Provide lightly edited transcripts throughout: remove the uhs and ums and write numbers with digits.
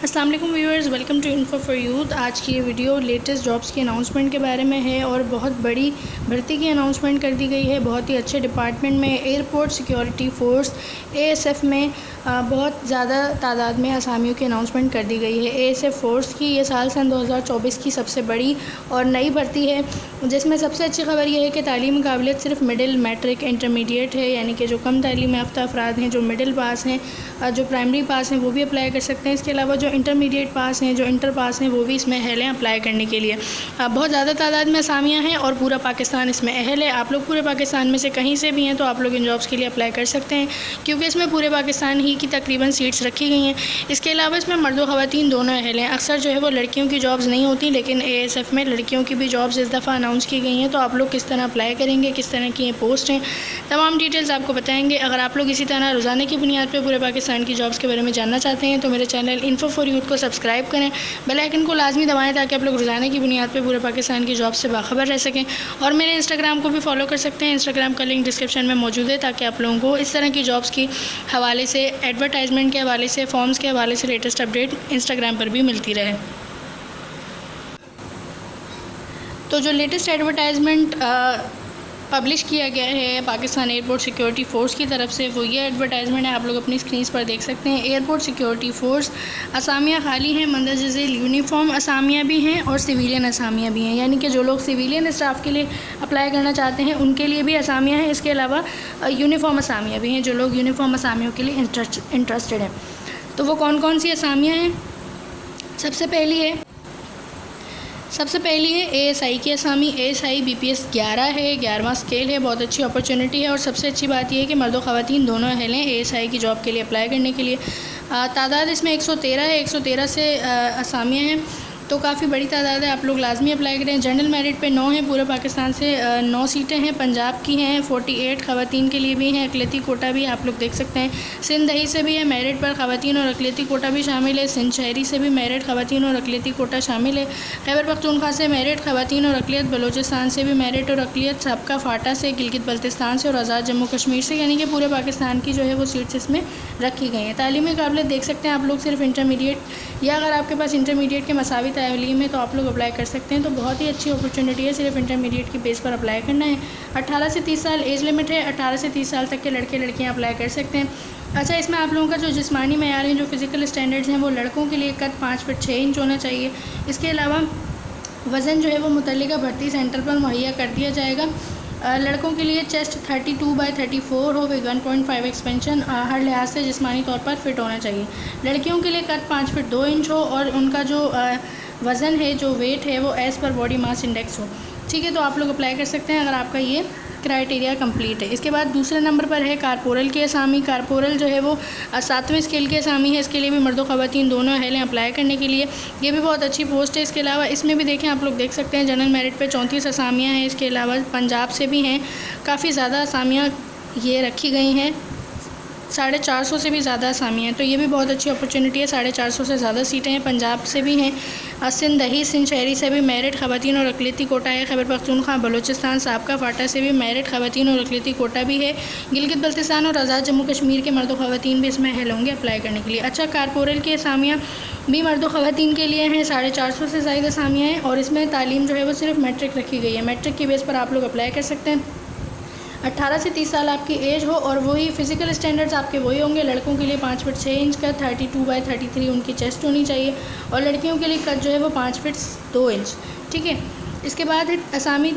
अस्सलाम वालेकुम viewers, welcome to info for youth. आज की ये वीडियो लेटेस्ट जॉब्स की अनाउंसमेंट के बारे में है और बहुत बड़ी भर्ती की अनाउंसमेंट कर दी गई है। बहुत ही अच्छे डिपार्टमेंट में एयरपोर्ट सिक्योरिटी फोर्स एएसएफ में बहुत ज़्यादा तादाद में असामियों की अनाउंसमेंट कर दी गई है। एएसएफ फोर्स की ये साल सन 2024 की सबसे बड़ी और नई भर्ती है, जिसमें सबसे अच्छी खबर यह है कि तालीमी काबिलियत सिर्फ मिडिल, मैट्रिक, इंटरमीडिएट है, यानी कि जो कम तालीम याफ्ता अफराद हैं, जो मिडिल पास हैं, जो प्राइमरी पास हैं, वो भी अप्लाई कर सकते हैं। इसके अलावा जो इंटरमीडिएट पास हैं, जो इंटर पास हैं, वो भी इसमें अहल हैं अप्लाई करने के लिए। बहुत ज़्यादा तादाद में असामियाँ हैं और पूरा पाकिस्तान इसमें अहल है। आप लोग पूरे पाकिस्तान में से कहीं से भी हैं तो आप लोग इन जॉब्स के लिए अप्लाई कर सकते हैं, क्योंकि इसमें पूरे पाकिस्तान ही की तकरीबन सीट्स रखी गई हैं। इसके अलावा इसमें मर्द व ख़वातीन दोनों अहल हैं। अक्सर जो है वो लड़कियों की जॉब्स नहीं होती, लेकिन एएसएफ में लड़कियों की भी जॉब्स इस दफ़ा अनाउंस की गई हैं। तो आप लोग किस तरह अप्लाई करेंगे, किस तरह की ये पोस्ट हैं, तमाम डिटेल्स आपको बताएंगे। अगर आप लोग इसी तरह रोज़ाना की बुनियाद पर पूरे पाकिस्तान की जॉब्स के बारे में जानना चाहते हैं तो मेरे चैनल इन्फो फॉर यूथ को सब्सक्राइब करें, बेल आइकन को लाजमी दबाएं, ताकि आप लोग रोज़ाना की बुनियाद पे पूरे पाकिस्तान की जॉब से बाखबर रह सकें। और मेरे इंस्टाग्राम को भी फॉलो कर सकते हैं। इंस्टाग्राम का लिंक डिस्क्रिप्शन में मौजूद है, ताकि आप लोगों को इस तरह की जॉब्स की हवाले से, एडवर्टाइजमेंट के हवाले से, फॉर्म्स के हवाले से लेटेस्ट अपडेट इंस्टाग्राम पर भी मिलती रहे। तो जो लेटेस्ट एडवर्टाइजमेंट पब्लिश किया गया है पाकिस्तान एयरपोर्ट सिक्योरिटी फ़ोर्स की तरफ से, वो ये एडवर्टाइजमेंट है, आप लोग अपनी स्क्रीन पर देख सकते हैं। एयरपोर्ट सिक्योरिटी फ़ोर्स असामियाँ खाली हैं, मंदरज झील यूनिफॉर्म असामियाँ भी हैं और सिविलियन असामियाँ भी हैं, यानी कि जो लोग सिविलियन स्टाफ के लिए अप्लाई करना चाहते हैं उनके लिए भी असामियाँ हैं। इसके अलावा यूनिफॉर्म असामियाँ भी हैं, जो लोग यूनिफॉर्म असामियों के लिए इंटरेस्टेड हैं। तो वो कौन कौन सी असामियाँ हैं? सबसे पहली है एएसआई की असामी। एएसआई बीपीएस 11 है, 11वां स्केल है, बहुत अच्छी अपॉर्चुनिटी है। और सबसे अच्छी बात यह है कि मर्द व ख़वातीन दोनों अहल हैं एएसआई की जॉब के लिए अप्लाई करने के लिए। तादाद इसमें 113 है, 113 से असामियाँ हैं, तो काफ़ी बड़ी तादाद है। आप लोग लाजमी अप्लाई करें। जनरल मेरिट पे 9 हैं, पूरे पाकिस्तान से 9 सीटें हैं। पंजाब की हैं 48 ख़वातीन के लिए भी हैं, अक़लियती कोटा भी आप लोग देख सकते हैं। सिंध दही से भी है, मेरिट पर ख़वातीन और अक़लियती कोटा भी शामिल है। सिंध शहरी से भी मेरिट, ख़वातीन और अक़लियती कोटा शामिल है। खैबर पख्तूनख्वा से मेरिट, ख़वातीन और अक़लियत। बलोचिस्तान से भी मेरिट और अक़लियत। सबका फाटा से, गिलगित बल्तिस्तान से और आज़ाद जम्मू कश्मीर से, यानी कि पूरे पाकिस्तान की जो है वो सीट्स इसमें रखी गई हैं। तालीमी काबिलियत देख सकते हैं आप लोग, सिर्फ इंटरमीडिएट या अगर आपके पास इंटरमीडिएट के मसावी तालीम है तो आप लोग अप्लाई कर सकते हैं। तो बहुत ही अच्छी अपॉर्चुनिटी है, सिर्फ इंटरमीडिएट की बेस पर अप्लाई करना है। 18 से 30 साल एज लिमिट है, 18 से 30 साल तक के लड़के लड़कियां अप्लाई कर सकते हैं। अच्छा, इसमें आप लोगों का जो जिस्मानी मयार है, जो फिज़िकल स्टैंडर्ड्स हैं, वो लड़कों के लिए कद 5 फीट 6 इंच होना चाहिए। इसके अलावा वज़न जो है वो मुतल्लिका भर्ती सेंटर पर मुहैया कर दिया जाएगा। लड़कों के लिए चेस्ट 32/34 हो विद 1.5 एक्सपेंशन, हर लिहाज से जिस्मानी तौर पर फिट होना चाहिए। लड़कियों के लिए कद 5 फीट 2 इंच हो और उनका जो वज़न है, जो वेट है, वो as per body mass index हो। ठीक है, तो आप लोग अप्लाई कर सकते हैं अगर आपका ये क्राइटेरिया कंप्लीट है। इसके बाद दूसरे नंबर पर है कारपोरल की असामी। कारपोरल जो है वो 7वें स्केल की असामी है। इसके लिए भी मर्द व ख़वातीन दोनों अहल हैं अप्लाई करने के लिए। ये भी बहुत अच्छी पोस्ट है। इसके अलावा इसमें भी देखें, आप लोग देख सकते हैं जनरल मेरिट पे 34 असामियाँ हैं। इसके अलावा पंजाब से भी हैं, काफ़ी ज़्यादा असामियाँ ये रखी गई हैं, 450 से भी ज़्यादा असामियाँ हैं। तो ये भी बहुत अच्छी अपॉर्चुनिटी है, 450 से ज़्यादा सीटें हैं। पंजाब से भी हैं, सिंध दही, सिंध शहरी से भी मेरिट, ख़वातीन और अक़लियती कोटा है। खैबर पख्तूनख्वा, बलोचिस्तान, साबका फाटा से भी मेरिट, ख़वातीन और अक़लियती कोटा भी है। गिलगित बल्तिस्तान और आज़ाद जम्मू कश्मीर के मर्द व ख़वातीन भी इसमें अहल होंगे अप्लाई करने के लिए। अच्छा, कारपोरल की असामियाँ भी मर्द व ख़वातीन के लिए हैं, 450 से ज़ायद असामियाँ हैं और इसमें तालीम जो है वो सिर्फ मैट्रिक रखी गई है। मैट्रिक की बेस पर आप लोग अप्लाई कर सकते हैं। 18 से 30 साल आपकी एज हो और वही फ़िज़िकल स्टैंडर्ड्स आपके वही होंगे। लड़कों के लिए 5 फीट 6 इंच का, 32/33 उनकी चेस्ट होनी चाहिए और लड़कियों के लिए कद जो है वो 5 फीट 2 इंच। ठीक है, इसके बाद है असामी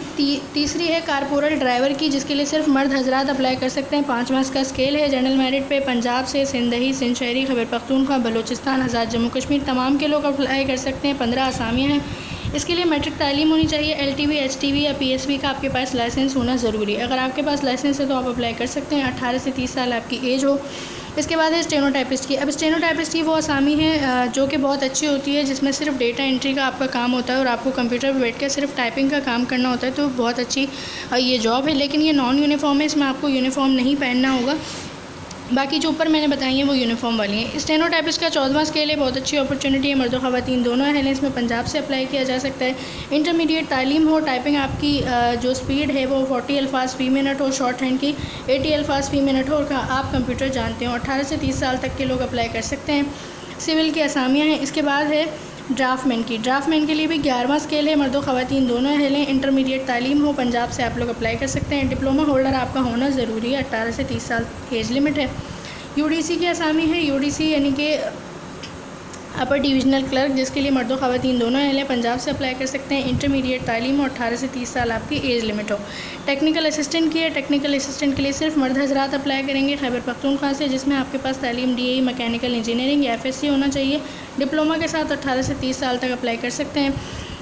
तीसरी है कारपोरल ड्राइवर की, जिसके लिए सिर्फ मर्द हजरात अप्लाई कर सकते हैं। 5वां इसका स्केल है। जनरल मेरिट पे पंजाब से, सिंध दही, सिंध शहरी, खैबर पख्तूनख्वा, बलोचिस्तान, आज़ाद जम्मू कश्मीर, तमाम के लोग अप्लाई कर सकते हैं। 15 असामियाँ हैं। इसके लिए मैट्रिक तालीम होनी चाहिए। एलटीवी, एचटीवी या पीएसवी का आपके पास लाइसेंस होना ज़रूरी है। अगर आपके पास लाइसेंस है तो आप अप्लाई कर सकते हैं। 18 से 30 साल आपकी एज हो। इसके बाद है स्टेनोटाइपिस्ट की। अब स्टेनोटाइपिस्ट की वो असामी है जो कि बहुत अच्छी होती है, जिसमें सिर्फ डेटा एंट्री का आपका काम होता है और आपको कंप्यूटर पर बैठ कर सिर्फ टाइपिंग का काम करना होता है। तो बहुत अच्छी ये जॉब है, लेकिन ये नॉन यूनिफॉर्म है, इसमें आपको यूनिफॉर्म नहीं पहनना होगा। बाकी जो ऊपर मैंने बताई हैं वो यूनिफॉर्म वाली हैं। स्टेनोटाइपिस्ट का 14वां स्केल है, बहुत अच्छी अपॉर्चुनिटी है। मर्द व ख़वातीन दोनों अहल हैं, इसमें पंजाब से अप्लाई किया जा सकता है। इंटरमीडिएट तालीम हो, टाइपिंग आपकी जो स्पीड है वो 40 अल्फाज फ़ी मिनट हो, शॉर्ट हैंड की 80 अल्फाज फ़ी मिनट हो और आप कंप्यूटर जानते हो। 18 से 30 साल तक के लोग अप्लाई कर सकते हैं। सिविल की असामियाँ हैं। इसके बाद है ड्राफ्टमैन की। ड्राफ्टमैन के लिए भी 11वां स्केल है, मर्द व ख़वातीन दोनों अहल हैं। इंटरमीडिएट तालीम हो, पंजाब से आप लोग अप्लाई कर सकते हैं। डिप्लोमा होल्डर आपका होना ज़रूरी है, 18 से 30 साल एज लिमिट है। यूडीसी की असामी है, यूडीसी यानी कि अपर डिविजनल क्लर्क, जिसके लिए मर्द व ख़वातीन दोनों अहल हैं, पंजाब से अप्लाई कर सकते हैं। इंटरमीडिएट तालीम और 18 से 30 साल आपकी एज लिमिट हो। टेक्निकल असिस्टेंट की है, टेक्निकल असिस्टेंट के लिए सिर्फ मर्द हज़रात अप्लाई करेंगे खैबर पख्तूनख्वा से, जिसमें आपके पास तालीम DAE मैकेनिकल इंजीनियरिंग या FSC होना चाहिए। डिप्लोमा के साथ 18 से 30 साल तक अप्लाई कर सकते हैं।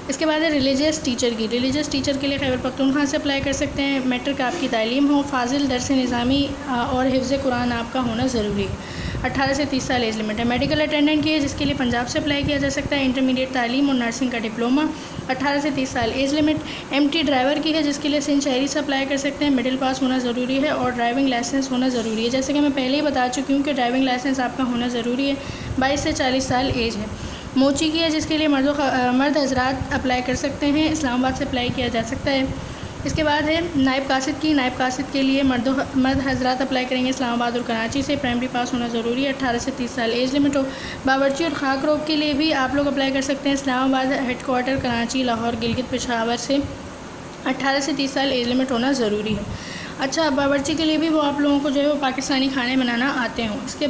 इसके बाद है रिलीजियस टीचर की। रिलीजियस टीचर के लिए खैबर पख्तूनख्वा से अप्लाई कर सकते हैं। मैट्रिक आपकी तालीम हो, फाजिल दर्स निज़ामी और हिफ्ज़ कुरान आपका होना ज़रूरी है। 18 से 30 साल एज लिमिट है। मेडिकल अटेंडेंट की है, जिसके लिए पंजाब से अप्लाई किया जा सकता है। इंटरमीडिएट तालीम और नर्सिंग का डिप्लोमा, 18 से 30 साल एज लिमिट। MT ड्राइवर की है, जिसके लिए सिंध शहरी से अप्लाई कर सकते हैं। मिडिल पास होना ज़रूरी है और ड्राइविंग लाइसेंस होना ज़रूरी है। जैसे कि मैं पहले ही बता चुकी हूँ कि ड्राइविंग लाइसेंस आपका होना ज़रूरी है। 22 से 40 साल एज है। मोची की है, जिसके लिए मर्द हज़रात अप्लाई कर सकते हैं। इस्लामाबाद से अप्लाई किया जा सकता है। इसके बाद है नायब कासिद की। नायब कासिद के लिए मर्द हज़रात अप्लाई करेंगे इस्लामाबाद और कराची से। प्राइमरी पास होना ज़रूरी है, 18 से 30 साल एज लिमिट हो। बावर्ची और खाक रोक के लिए भी आप लोग अप्लाई कर सकते हैं। इस्लामाबाद हेडक्वार्टर, कराची, लाहौर, गिलगित, पेशावर से 18 से 30 साल एज लिमिट होना ज़रूरी है। अच्छा, बावर्ची के लिए भी वो आप लोगों को जो है वो पाकिस्तानी खाने बनाना आते हों। इसके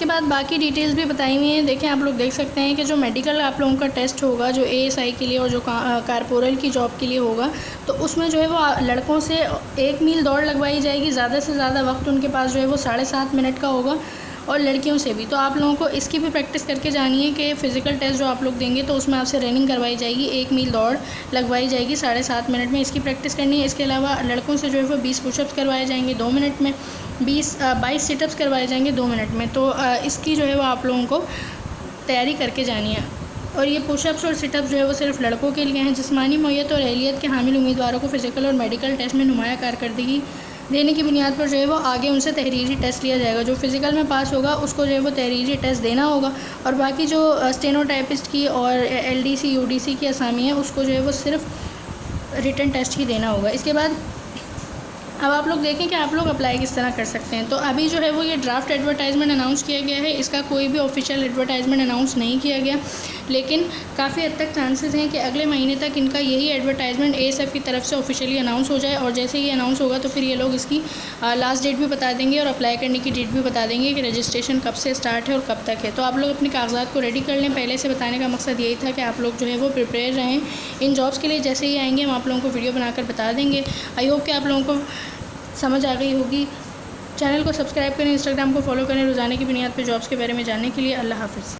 बाद बाकी डिटेल्स भी बताई हुई हैं। देखें, आप लोग देख सकते हैं कि जो मेडिकल आप लोगों का टेस्ट होगा, जो ASI के लिए और जो कारपोरल की जॉब के लिए होगा, तो उसमें जो है वो लड़कों से 1 मील दौड़ लगवाई जाएगी। ज़्यादा से ज़्यादा वक्त उनके पास जो है वो 7.5 मिनट का होगा, और लड़कियों से भी। तो आप लोगों को इसकी भी प्रैक्टिस करके जानी है कि फ़िज़िकल टेस्ट जो आप लोग देंगे तो उसमें आपसे रनिंग करवाई जाएगी, 1 मील दौड़ लगवाई जाएगी 7.5 मिनट में। इसकी प्रैक्टिस करनी है। इसके अलावा लड़कों से जो है वो 20 पुशअप्स करवाए जाएंगे 2 मिनट में, 22 सिटअप्स करवाए जाएंगे 2 मिनट में। तो इसकी जो है वो आप लोगों को तैयारी करके जानी है। और ये पुशअप्स और सिटअप्स जो है वो सिर्फ लड़कों के लिए हैं। जिस्मानी मौयत और अहलियत के हामिल उम्मीदवारों को फ़िज़िकल और मेडिकल टेस्ट में नुमाया कारकर्दगी देने की बुनियाद पर जो है वो आगे उनसे तहरीरी टेस्ट लिया जाएगा। जो फ़िज़िकल में पास होगा उसको जो है वो तहरीरी टेस्ट देना होगा, और बाकी जो स्टेनोटाइपिस्ट की और LDC UDC की असामी है उसको जो है वो सिर्फ रिटन टेस्ट ही देना होगा। इसके बाद अब आप लोग देखें कि आप लोग अप्लाई किस तरह कर सकते हैं। तो अभी जो है वो ये ड्राफ्ट एडवर्टाइजमेंट अनाउंस किया गया है। इसका कोई भी ऑफिशियल एडवर्टाइजमेंट अनाउंस नहीं किया गया, लेकिन काफ़ी हद तक चांसेस हैं कि अगले महीने तक इनका यही एडवर्टाइजमेंट ASF की तरफ से ऑफिशियली अनाउंस हो जाए। और जैसे ही अनाउंस होगा तो फिर ये लोग इसकी लास्ट डेट भी बता देंगे और अप्लाई करने की डेट भी बता देंगे कि रजिस्ट्रेशन कब से स्टार्ट है और कब तक है। तो आप लोग अपने कागजात को रेडी कर लें। पहले से बताने का मकसद यही था कि आप लोग जो है वो प्रिपेयर रहें इन जॉब्स के लिए। जैसे ही आएंगे हम आप लोगों को वीडियो बनाकर बता देंगे। आई होप कि आप लोगों को समझ आ गई होगी। चैनल को सब्सक्राइब करें, इंस्टाग्राम को फॉलो करें रोज़ाना की बुनियाद पर जॉब्स के बारे में जानने के लिए। अल्लाह हाफ़िज़।